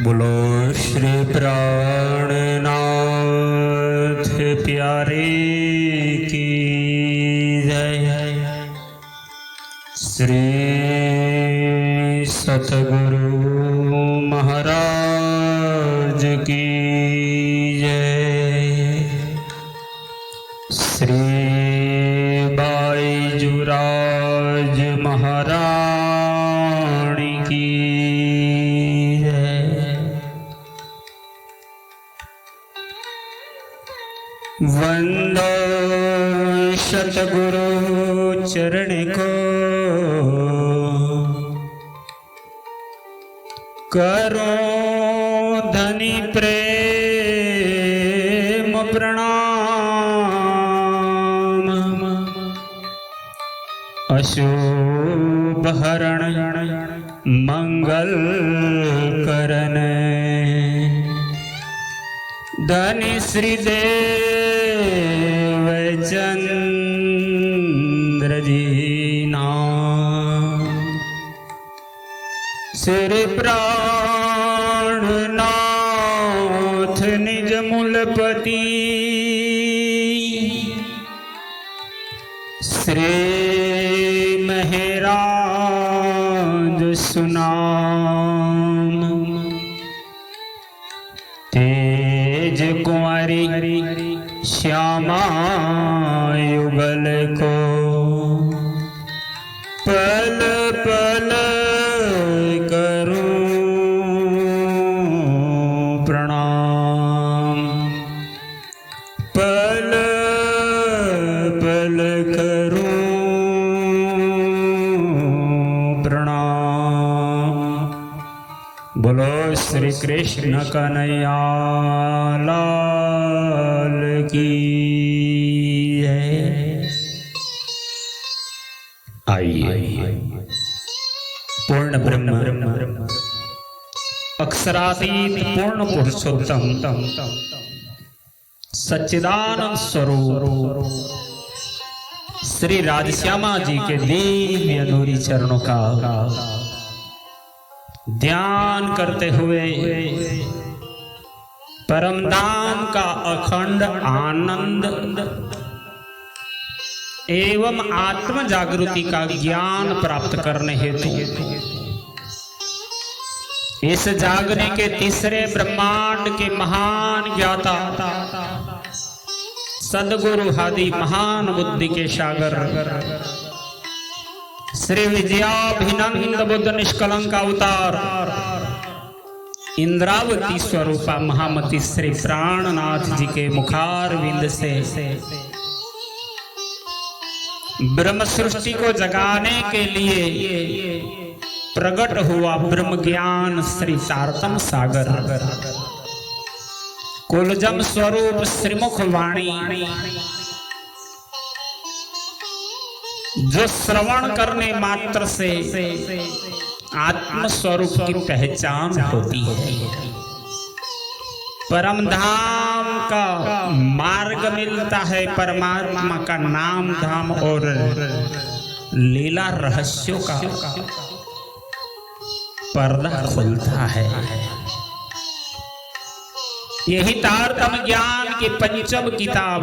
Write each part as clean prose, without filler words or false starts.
बोलो श्री प्राणनाथ प्यारे की जय। श्री सतगुरु महाराज की जय। श्री बाईजुराज महारानी की वंदो सतगुरु चरण को, करो धनी प्रेम प्रणाम। अशुभ हरण मंगल करण, धनी श्री देव चंद्र जी नाम। श्री प्राणनाथ निज मूलपति, श्री महराज सुनाम। तेज कुंवारी श्यामा युगल को, पल पल करूं प्रणाम। पल पल करूं प्रणाम। बोलो श्री कृष्ण कन्हैया लाल की जय। आइए पूर्ण ब्रह्म अक्षरातीत पूर्ण पुरुषोत्तम सच्चिदानंद स्वरूप श्री राजश्यामा जी के दिव्य अधूरी चरणों का ध्यान करते हुए परम धाम का अखंड आनंद एवं आत्म जागृति का ज्ञान प्राप्त करने हेतु इस जागने के तीसरे ब्रह्मांड के महान ज्ञाता सदगुरु आदि महान बुद्धि के सागर श्री विजयाभिनंद बुद्ध निष्कलंक अवतार इंद्रावती स्वरूपा महामती श्री प्राणनाथ जी के मुखारविंद से ब्रह्म सृष्टि को जगाने के लिए प्रकट हुआ ब्रह्म ज्ञान श्री सारतम सागर कुलजम स्वरूप श्रीमुख वाणी, जो श्रवण करने मात्र से आत्म स्वरूप की पहचान होती है। परम धाम का मार्ग मिलता है, परमात्मा का नाम धाम और लीला रहस्यों का पर्दा खुलता है। यही तारतम्य ज्ञान की पंचम किताब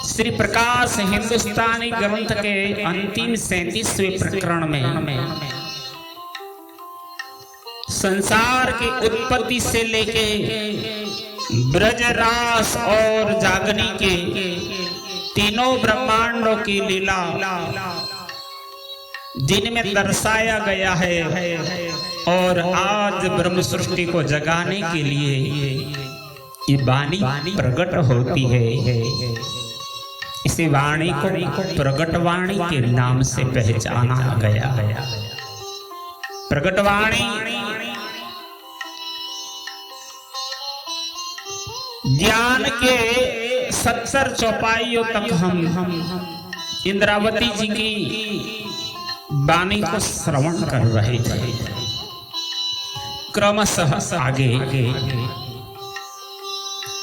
श्री प्रकाश हिंदुस्तानी ग्रंथ के अंतिम 37वें प्रकरण में संसार की उत्पत्ति से लेके ब्रजरास और जागनी के तीनों ब्रह्मांडों की लीला जिनमें दर्शाया गया है, और आज ब्रह्म सृष्टि को जगाने के लिए ये वाणी प्रकट होती है। इसी वाणी को प्रकट वाणी के नाम से पहचाना गया। प्रकट वाणी ज्ञान के 70 चौपाइयों तक हम इंद्रावती जी की वाणी को श्रवण कर रहे थे। क्रमशः आगे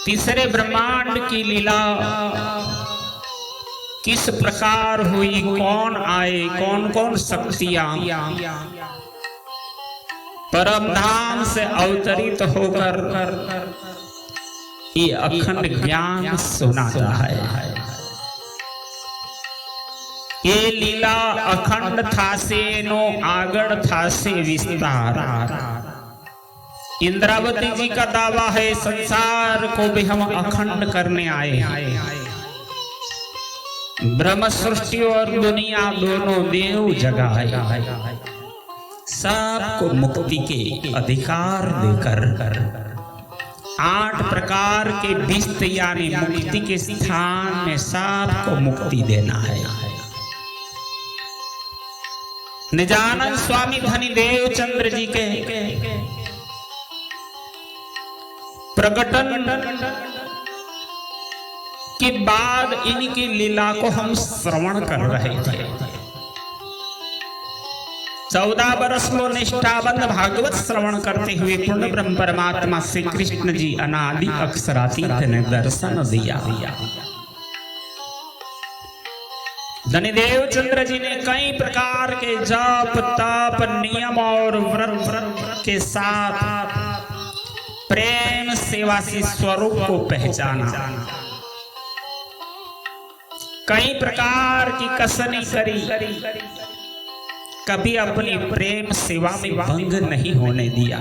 तीसरे ब्रह्मांड की लीला किस प्रकार हुई, कौन आए, कौन कौन शक्तियां परम धाम से अवतरित होकर ये अखंड ज्ञान सुनाता है। ये लीला अखंड था से नो आगड़ था से विस्तार। इंद्रावती जी का दावा है संसार को भी हम अखंड करने आए हैं। ब्रह्म सृष्टि और दुनिया दोनों देव जगह है। सबको मुक्ति के अधिकार देकर 8 प्रकार के विस्त यानी मुक्ति के स्थान में सबको मुक्ति देना है। निजानंद स्वामी धनी देव चंद्र जी के प्रकटन के बाद इनकी लीला को हम श्रवण कर रहे थे। 14 वर्ष को निष्ठाबंध भागवत श्रवण करते हुए पूर्ण ब्रह्म परमात्मा श्री कृष्ण जी अनादि अक्षरातीत ने दर्शन दिया। धनिदेव चंद्र जी ने कई प्रकार के जप तप नियम और व्रत के साथ प्रेम सेवा से स्वरूप को पहचाना। कई प्रकार की कसनी करी, कभी अपनी प्रेम सेवा में भंग नहीं होने दिया।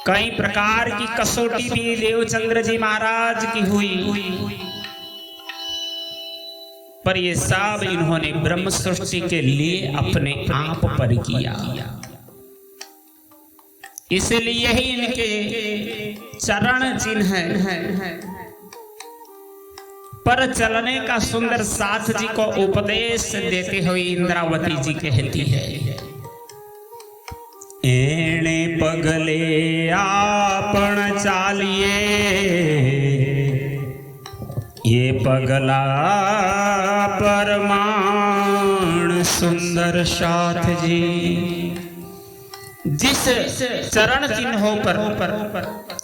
कई प्रकार की कसौटी भी देवचंद्र जी महाराज की हुई, पर ये सब इन्होंने ब्रह्म सृष्टि के लिए अपने आप पर किया। इसलिए ही इनके चरण चिन्ह है। पर चलने का सुंदर साथ जी को उपदेश देते हुए इंद्रावती जी कहती है, एणे पगले आपण चालिए, ये पगला परमाण सुंदर साथ जी। जिस चरण चिन्हों पर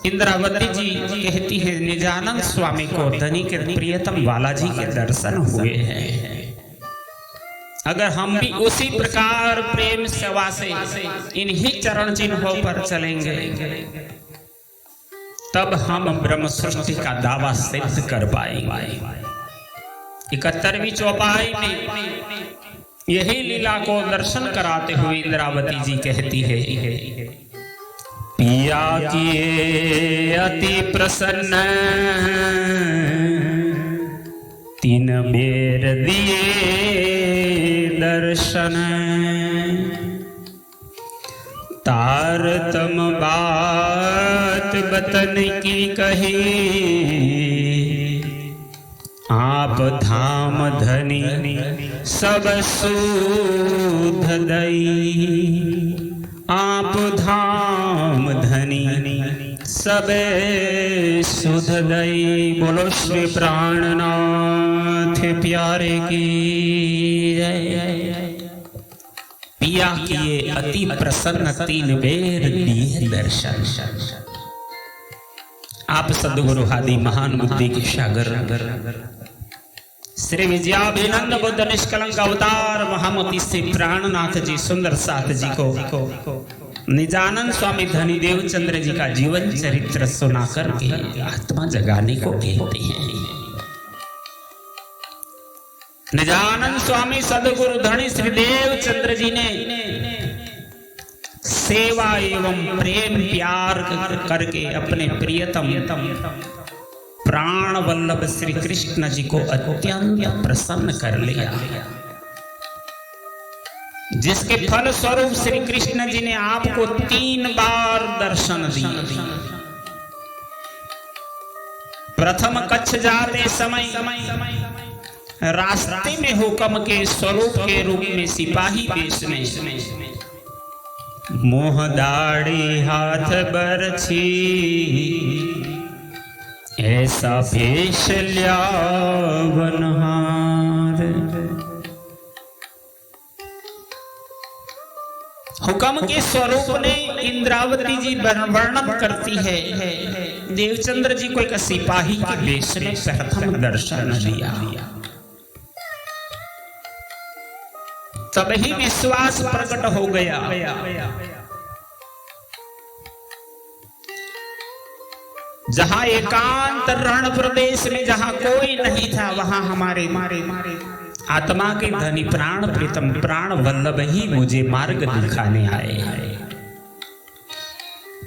इंद्रावती जी कहती है निजानंद स्वामी को धनी के प्रियतम बालाजी के दर्शन हुए हैं, अगर हम भी उसी प्रकार प्रेम सेवा से इन्हीं चरण चिन्हों पर चलेंगे तब हम ब्रह्म सृष्टि का दावा सिद्ध कर पाएंगे। 71वीं चौपाई में यही लीला को दर्शन कराते हुए इंद्रावती जी कहती है, पिया किए अति प्रसन्न, 3 बेर दिए दर्शन, तारतम बात बतन की कही, आप धाम धनी सब सुध दई, आप धाम धनी सब सुध दई। बोलो श्री प्राणनाथ प्यारे की जय। पिया किए अति प्रसन्न, 3 बेर दिए दर्शन। आप सदगुरु आदि महान बुद्धि के सागर श्री विजयाभिनंद बुद्ध निष्कलंक अवतार महामती से प्राणनाथ जी सुंदर साथ जी को निजानंद स्वामी धनी देवचंद्र जी का जीवन चरित्र सुना करके आत्मा जगाने को कहते हैं। निजानंद स्वामी सदगुरु धनी श्री देवचंद्र जी ने सेवा एवं प्रेम प्यार करके अपने प्रियतम प्राण वल्लभ श्री कृष्ण जी को अत्यंत प्रसन्न कर लिया, जिसके फल स्वरूप श्री कृष्ण जी ने आपको 3 बार दर्शन दिए। प्रथम कच्छ जाते समय रास्ते में हुक्म के स्वरूप के रूप में सिपाही वेश में मोह दाढ़ी हाथ बरछी, ऐसा भेष लिया बनहार। हुक्म के स्वरूप ने इंद्रावती जी वर्णन करती है, देवचंद्र जी को एक सिपाही के वेश में प्रथम दर्शन दिया। तब ही विश्वास प्रकट हो गया जहां एकांत रण प्रदेश में जहां कोई नहीं था, वहां हमारे आत्मा के धनी प्राण प्रीतम प्राण वल्लभ ही मुझे मार्ग दिखाने आए।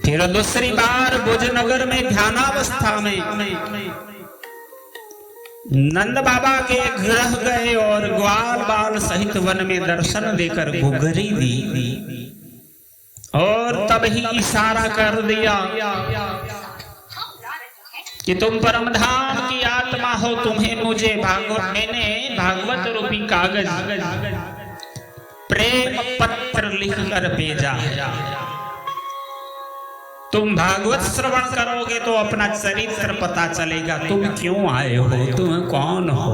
फिर दूसरी बार भुजनगर में ध्यानावस्था में नंद बाबा के गृह गए और ग्वाल बाल सहित वन में दर्शन देकर गुगरी दी और तब ही इशारा कर दिया कि तुम परमधाम की आत्मा हो, तुम्हें मुझे मैंने भागवत रूपी कागज प्रेम पत्र लिखकर भेजा है। तुम भागवत श्रवण करोगे तो अपना चरित्र पता चलेगा, तुम क्यों आए हो, तुम कौन हो।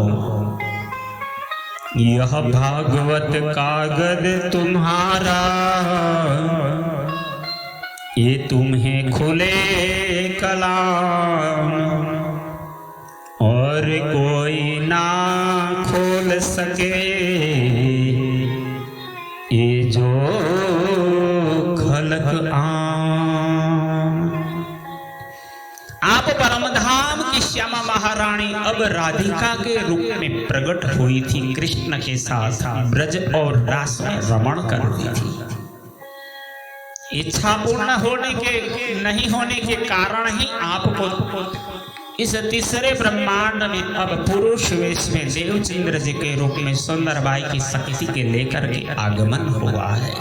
यह भागवत कागज तुम्हारा, ये तुम्हें खुले कलाम और कोई ना खोल सके, ये जो खलक आप परमधाम की श्यामा महारानी अब राधिका के रूप में प्रकट हुई थी, कृष्ण के साथ ब्रज और रास में रमण कर रही थी। इच्छा पूर्ण होने के नहीं होने के कारण ही आपको इस तीसरे ब्रह्मांड में अब पुरुष वेश में देवचंद्र जी के रूप में सुंदरबाई की शक्ति के लेकर के आगमन हुआ है।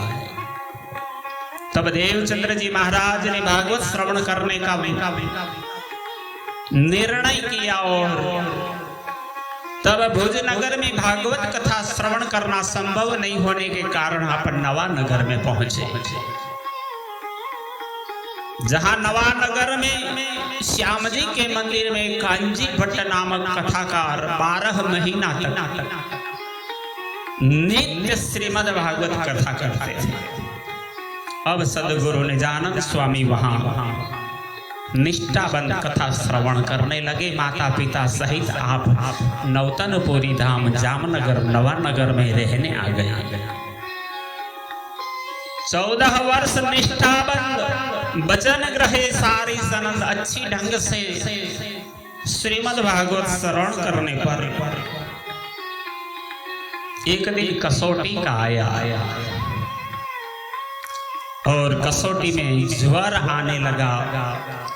तब देवचंद्र जी महाराज ने भागवत श्रवण करने का निर्णय किया और तब भुजनगर में भागवत कथा श्रवण करना संभव नहीं होने के कारण आप नवानगर में पहुंचे, जहां नवानगर में श्याम जी के मंदिर में कांजी भट्ट नामक कथाकार 12 महीना तक नित्य श्रीमद् भागवत कथा करते थे। अब सदगुरु निजानंद स्वामी वहां निष्ठाबंद कथा श्रवण करने लगे। माता पिता सहित आप नौतनपुरी धाम जामनगर नवानगर में रहने आ गए। 14 वर्ष निष्ठाबंद वचन ग्रहे सारी सनंद अच्छी ढंग से श्रीमद् भागवत श्रवण करने पर एक दिन कसौटी का आया और कसौटी में ज्वर आने लगा।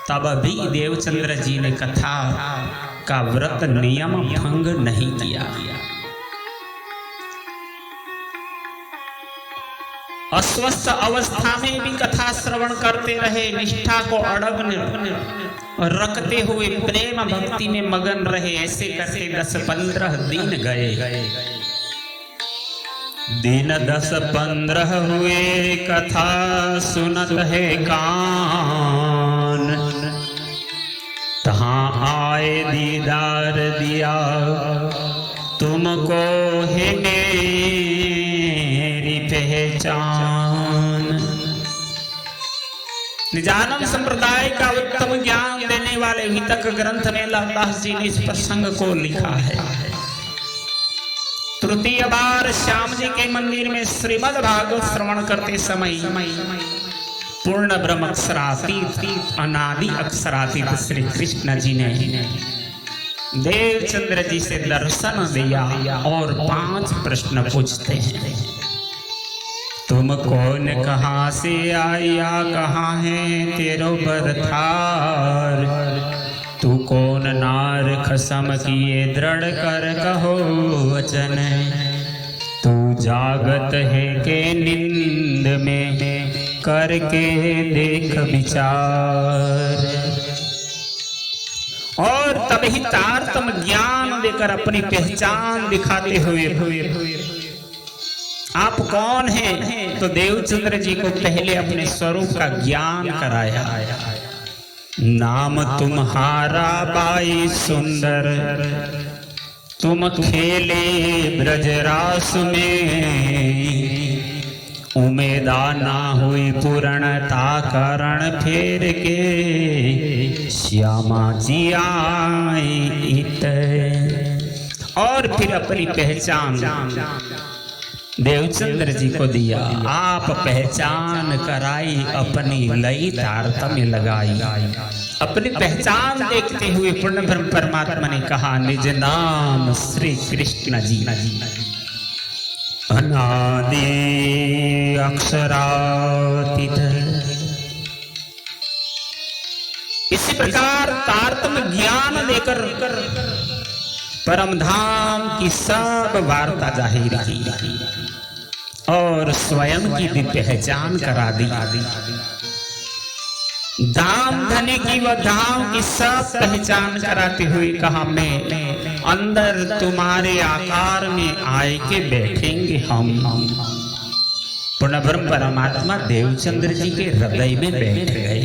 तब भी देवचंद्र जी ने कथा का व्रत नियम भंग नहीं किया। अस्वस्थ अवस्था में भी कथा श्रवण करते रहे, निष्ठा को अड़ग रखते हुए प्रेम भक्ति में मगन रहे। ऐसे करते 10-15 दिन गए। दिन 10-15 हुए, कथा सुनत है कान, तहाँ आए दीदार दिया तुमको है मेरी पहचान। निजानंद संप्रदाय का उत्तम ज्ञान देने वाले वितक ग्रंथ में लालदास जी ने इस प्रसंग को लिखा है। तृतीय बार श्याम जी के मंदिर में श्रीमद् भागवत श्रवण करते समय पूर्ण ब्रह्म अक्षरातीत अनादि अक्षरातीत श्री कृष्ण जी ने देवचंद्र जी से दर्शन दिया और 5 प्रश्न पूछते हैं। तुम कौन, कहाँ से आया, कहाँ है तेरो बरथार, तू कौन नार खसम किए दृढ़ कर कहो वचन, तू जागत है के नींद में करके देख विचार। और तभी तारतम ज्ञान देकर अपनी पहचान दिखाते हुए आप कौन हैं, तो देवचंद्र जी को पहले अपने स्वरूप का ज्ञान कराया। नाम तुम्हारा बाई सुंदर, तुम खेले ब्रजरास में, उमेदा ना हुई पूर्णता करण फेर के, श्यामा जी आई इत। और फिर अपनी पहचान देवचंद्र जी को दिया। आप पहचान कराई अपनी लई तारतम्य लगाई। अपनी पहचान देखते हुए पूर्ण ब्रह्म परमात्मा ने कहा निज नाम श्री कृष्ण जी। अनादि अक्षरातीत। इसी प्रकार तारतम्य ज्ञान देकर परमधाम की सब वार्ता जाहिर की और स्वयं की भी पहचान करा दी। धाम धनी की व धाम की सब पहचान कराते हुए कहा मैं अंदर तुम्हारे आकार में आए के बैठेंगे हम। पूर्ण ब्रह्म परमात्मा देवचंद्र जी के हृदय में बैठ गए।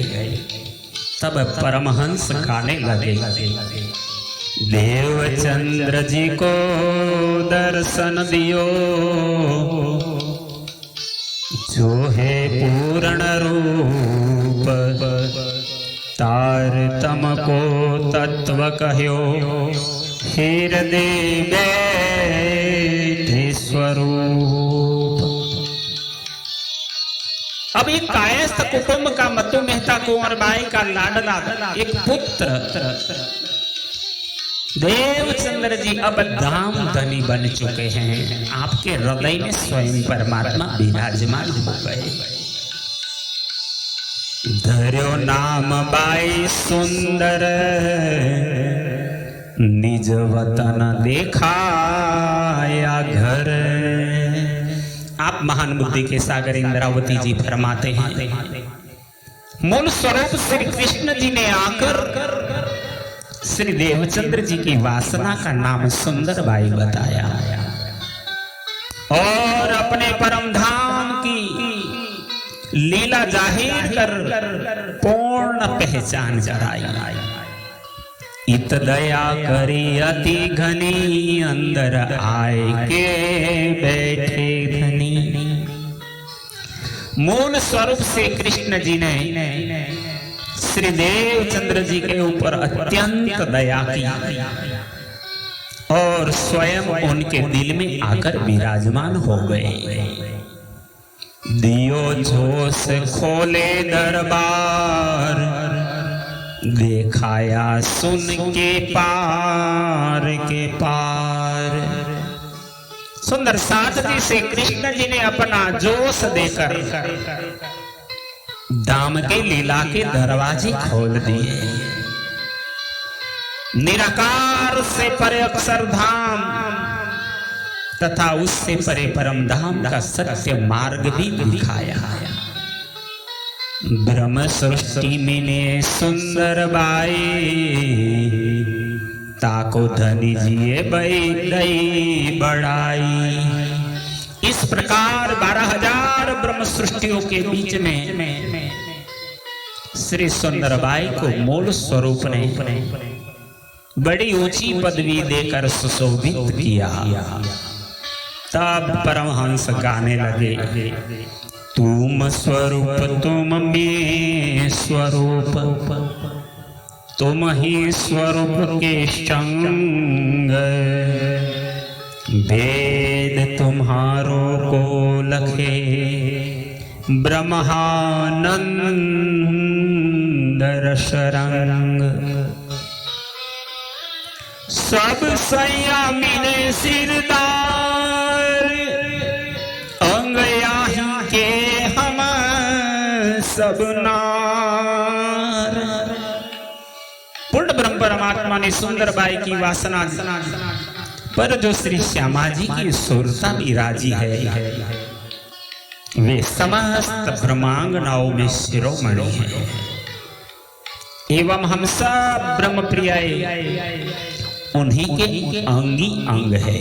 तब परमहंस गाने लगे देवचंद्र जी को दर्शन दियो जो है पूर्ण रूप तारतम को तत्व कहो हृदय बैठे स्वरूप। अब एक कायस्थ कुटुंब का मत्तू मेहता कुंवर बाई का लाडला एक पुत्र देवचंद्र जी अब धाम धनी बन चुके हैं। आपके हृदय में स्वयं परमात्मा विराजमान हो गए। धर्यो नाम बाई सुंदर निज वतन देखाया घर। आप महान बुद्धि के सागर इंद्रावती जी फरमाते हैं मूल स्वरूप श्री कृष्ण जी ने आकर श्री देवचंद्र जी की वासना का नाम सुंदर बाई बताया और अपने परम धाम की लीला जाहिर कर पूर्ण पहचान कराई। इत दया करी अति घनी अंदर आए के बैठे धनी। मूल स्वरूप से कृष्ण जी ने श्री देवचंद्र जी के ऊपर अत्यंत दया की और स्वयं उनके दिल में आकर विराजमान हो गए। दियो जोश खोले दरबार देखाया सुन के पार के पार। सुंदर साधती से कृष्ण जी ने अपना जोश देकर धाम के लीला के दरवाजे खोल दिए। निराकार से परे अक्षर धाम तथा उससे परे परम धाम का सत्य मार्ग भी दिखाया। ब्रह्म सृष्टि में ने सुंदर बाई ताको धनी जिए बई बढ़ाई। इस प्रकार 12,000 ब्रह्म सृष्टियों के बीच में श्री सुंदर बाई को मूल स्वरूप ने बड़ी ऊंची पदवी देकर सुशोभित किया। तब परमहंस गाने लगे तुम स्वरूप तुम में स्वरूप तुम ही स्वरूप के संग वेद तुम्हारो को लखे ब्रह्मानंद रसरंग। सब संयमी ने सिरदार अंग याही के हम सब नार। पूर्ण ब्रह्म परमात्मा ने सुंदर बाई की वासना पर जो श्री श्यामा जी की सुरता विराजी है वे समस्त ब्रह्मांगनाओं में शिरोमणि है एवं हम सब ब्रह्म प्रिय उन्हीं के अंगी अंग है।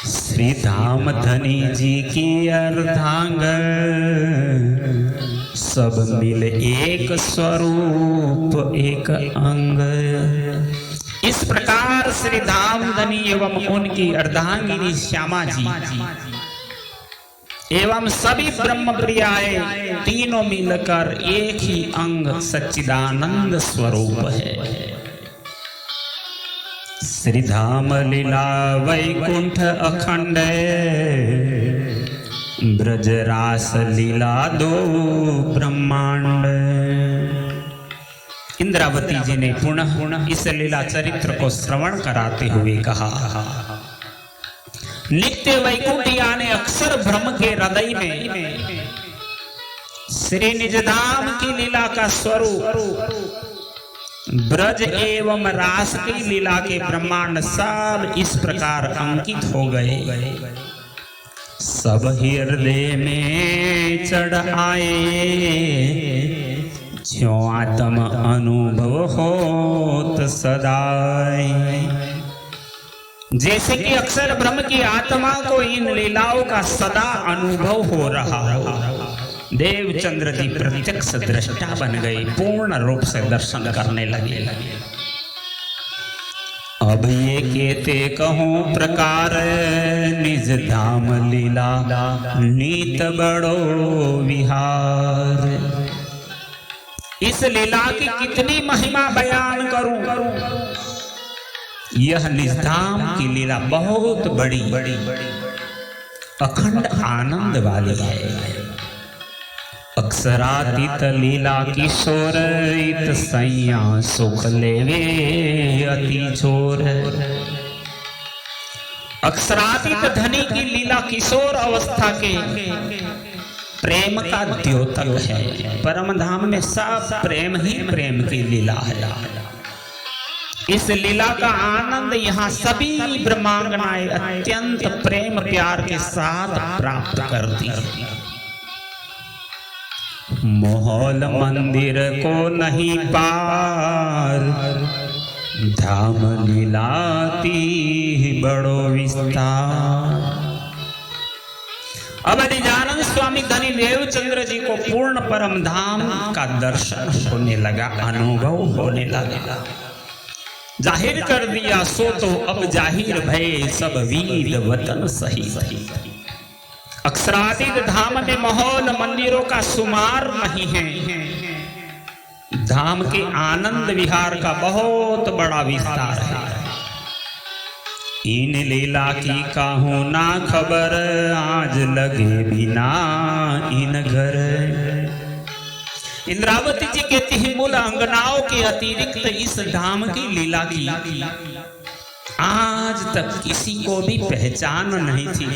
श्री धाम धनी जी की अर्धांग सब मिल एक स्वरूप एक अंग। इस प्रकार श्री धाम धनी एवं उनकी अर्धांगिनी श्यामा जी एवं सभी ब्रह्म प्रियाए तीनों मिलकर एक ही अंग सच्चिदानंद स्वरूप है। श्री धाम लीला वैकुंठ अखंड, ब्रज रास लीला दो ब्रह्मांड। इंद्रावती जी ने पुनः इस लीला चरित्र को श्रवण कराते हुए कहा, नित्य वैकुंठ यानी अक्षर ब्रह्म के हृदय में श्री निजधाम की लीला का स्वरूप, ब्रज एवं रास की लीला के ब्रह्मांड सब इस प्रकार अंकित हो गए। सब हृदय में चढ़ आए, ज्यों आत्म अनुभव होत सदाई। जैसे कि अक्षर ब्रह्म की आत्मा को इन लीलाओं का सदा अनुभव हो रहा हो। देवचंद्र जी प्रत्यक्ष दृष्टा बन गए, पूर्ण रूप से दर्शन करने लगे। अब ये कहते कहूँ प्रकार, निज धाम लीला नीत बड़ो विहार। इस लीला की कितनी महिमा बयान करूं। यह निज धाम की लीला बहुत बड़ी अखंड आनंद वाली है। अक्षरातीत लीला किशोर, इत सैया सुख लेवे अति छोर। अक्षरातीत धनी की लीला किशोर अवस्था के प्रेम का द्योतक है। परम धाम में सब प्रेम ही प्रेम की लीला है। इस लीला का आनंद यहाँ सभी ब्रह्मांगनाएं अत्यंत प्रेम प्यार के साथ प्राप्त करती है। मोहल मंदिर को नहीं पार, धाम लीलाती बड़ो विस्तार। अब निजानंद स्वामी धनी देवचंद्र जी को पूर्ण परम धाम का दर्शन होने लगा, अनुभव होने लगा। जाहिर कर दिया सो तो अब जाहिर भय, सब वीर वतन सही। अक्षरातीत धाम में महल मंदिरों का शुमार नहीं है। धाम के आनंद विहार का बहुत बड़ा विस्तार है। इन लीला की काहू ना खबर, आज लगे बिना इन घर। इंद्रावती जी कहती है, मूल अंगनाओं के अतिरिक्त इस धाम की लीला की आज तक किसी को भी पहचान नहीं थी।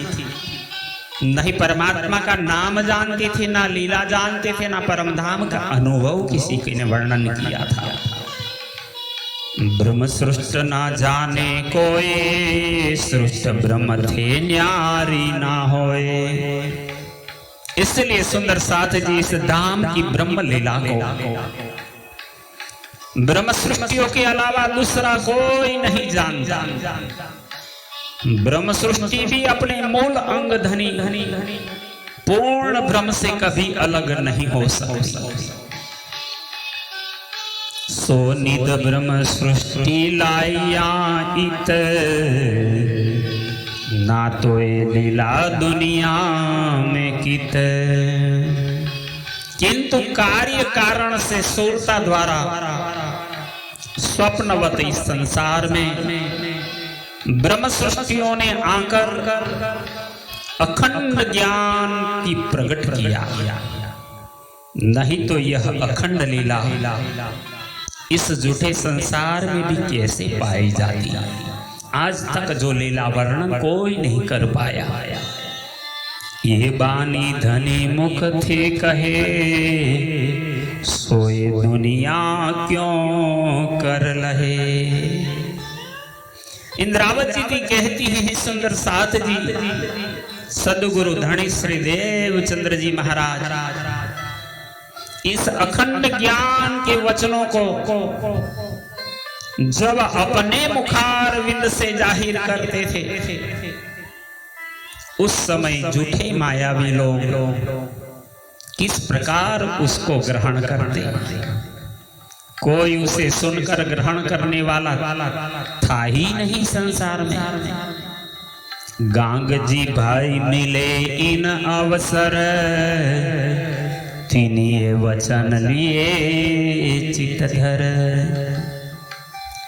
नहीं परमात्मा का नाम जानते थे, ना लीला जानते थे, ना परम धाम का अनुभव किसी ने वर्णन किया था। ब्रह्म सृष्ट ना जाने कोई, सृष्ट ब्रह्म थे न्यारी ना होए। इसलिए सुंदर साथ जी इस धाम की ब्रह्म लीला को ब्रह्म सृष्टियों के अलावा दूसरा कोई नहीं जानता। ब्रह्म सृष्टि भी अपने मूल अंग धनी पूर्ण ब्रह्म से कभी अलग नहीं हो सकती। सो निद ब्रह्म सृष्टि लाया इत, ना तो ये लीला दुनिया में कित। किंतु कार्य कारण से सूरता द्वारा स्वप्नवत इस संसार में ब्रह्म सृष्टियों ने आकर अखंड ज्ञान की प्रकट किया। नहीं तो यह अखंड लीला इस झूठे संसार में भी कैसे पाई जाती। आज तक जो लीला वर्णन कोई नहीं कर पाया। ये बानी धनी मुख थे कहे, सोए दुनिया क्यों कर लहे। इंद्रावती जी कहती है, सुंदर साथ जी सदगुरु धनी श्री देवचंद्र जी महाराज इस अखंड ज्ञान के वचनों को जब अपने मुखार विंद से जाहिर करते थे, उस समय झूठे मायावी लोग किस प्रकार उसको ग्रहण करते। कोई उसे सुनकर ग्रहण करने वाला था ही नहीं संसार में। गांग जी भाई मिले इन अवसर, तिन्हीं वचन लिए चित धर।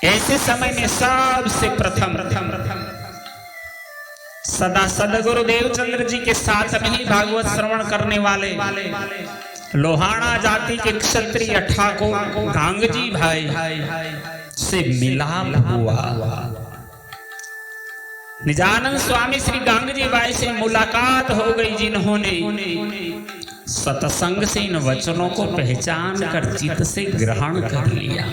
ऐसे समय में सबसे प्रथम सदा सदगुरु देवचंद्र जी के साथ में ही भागवत श्रवण करने वाले लोहाना जाति के क्षत्रिय ठाकुर गांगजी भाई से मिलाप हुआ। निजानंद स्वामी श्री गांगजी भाई से मुलाकात हो गई, जिन्होंने सत्संग से इन वचनों को पहचान कर चित्त से ग्रहण कर लिया।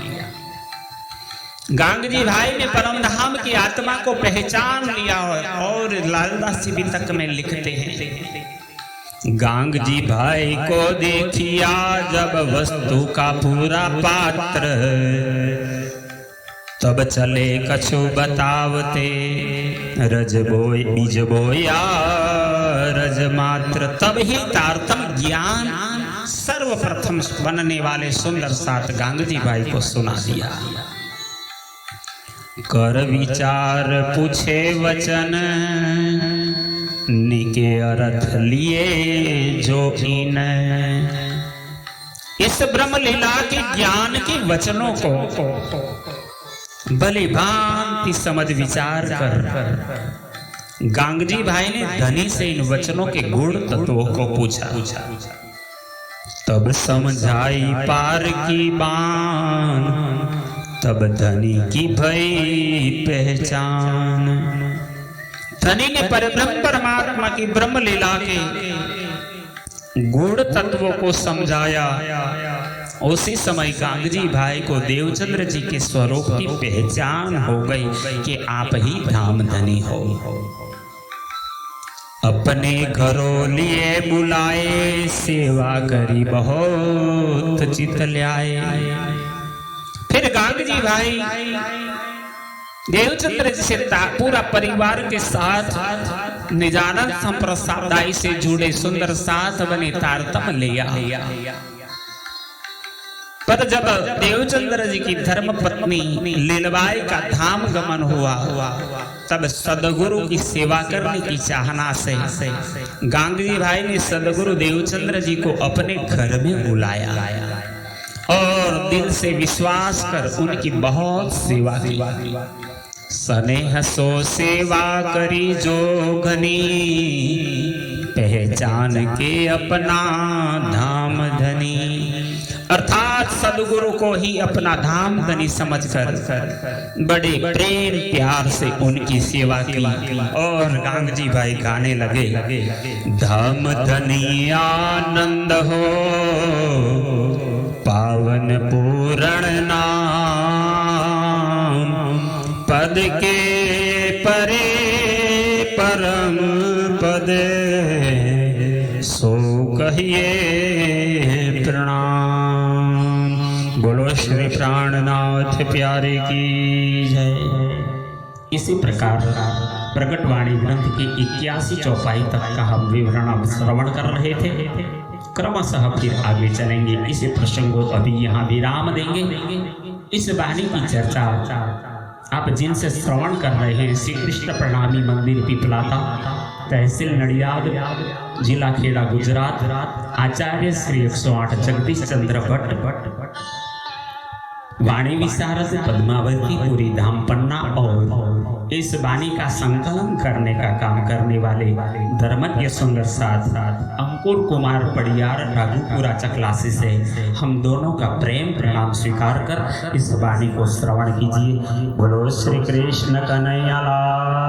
गांगजी भाई ने परम धाम की आत्मा को पहचान लिया और लालदास जी भी तक में लिखते हैं, गांगजी भाई को देखिया जब वस्तु का पूरा पात्र, तब चले कछु बतावते, रज बोय बीज बोया रज मात्र। तब ही तारतम ज्ञान सर्वप्रथम बनने वाले सुंदर साथ गांगजी भाई को सुना दिया। कर विचार पूछे वचन, निके अर्थ लिए जो इन। इस ब्रह्म लीला के ज्ञान के वचनों को भली भांति समझ विचार कर गांगजी भाई ने धनी से इन वचनों के गुण तत्वों को पूछा। तब समझाई पार की बान, तब धनी की भई पहचान। धनी ने परब्रह्म परमात्मा की ब्रह्म लीला के गुण तत्वों को समझाया। उसी समय गांगजी भाई को देवचंद्र जी के स्वरूप की पहचान हो गई कि आप ही धाम धनी हो। अपने घरों लिए बुलाए, सेवा करी बहुत चित ल्याए। फिर गांगजी भाई देवचंद्र जी से पूरा परिवार के साथ निजानंद संप्रदाय से जुड़े सुंदर साथ बने तारतम लिया। पर जब देवचंद्र जी की धर्म पत्नी लीलबाई का धाम गमन हुआ, तब सदगुरु की सेवा करने की चाहना से गांगजी भाई ने सदगुरु देवचंद्र जी को अपने घर में बुलाया और दिल से विश्वास कर उनकी बहुत सेवा की। स्नेह सो सेवा करी जो घनी, पहचान के अपना धाम धनी। अर्थात सदगुरु को ही अपना धाम धनी समझकर बड़े प्रेम प्यार से उनकी सेवा की। और गांगजी भाई गाने लगे, धाम धनी आनंद हो पावन पूर्ण नाम, पद के परे परम पद, सो कहिए प्रणाम। बोलो श्री प्राणनाथ प्यारे की जय। इसी प्रकार प्रकटवाणी ग्रंथ की 81 चौपाई तक का हम विवरण श्रवण कर रहे थे। क्रमशः फिर आगे चलेंगे। इस प्रसंग को अभी यहाँ विराम देंगे। इस वाणी की चर्चा आप जिनसे श्रवण कर रहे हैं, श्री कृष्ण प्रणामी मंदिर पिपलाता, तहसील नडियाद, जिला खेड़ा, गुजरात, आचार्य श्री 108 जगदीश चंद्र भट्ट, वाणी विशारद पद्मावती पुरी धाम पन्ना, और इस वाणी का संकलन करने का काम करने वाले धर्मज्ञ सुंदर साथ अंकुर कुमार पड़ियार राघुपुरा चकलासी से हम दोनों का प्रेम प्रणाम स्वीकार कर इस वाणी को श्रवण कीजिए। बोलो श्री कृष्ण कन्हैया लाल।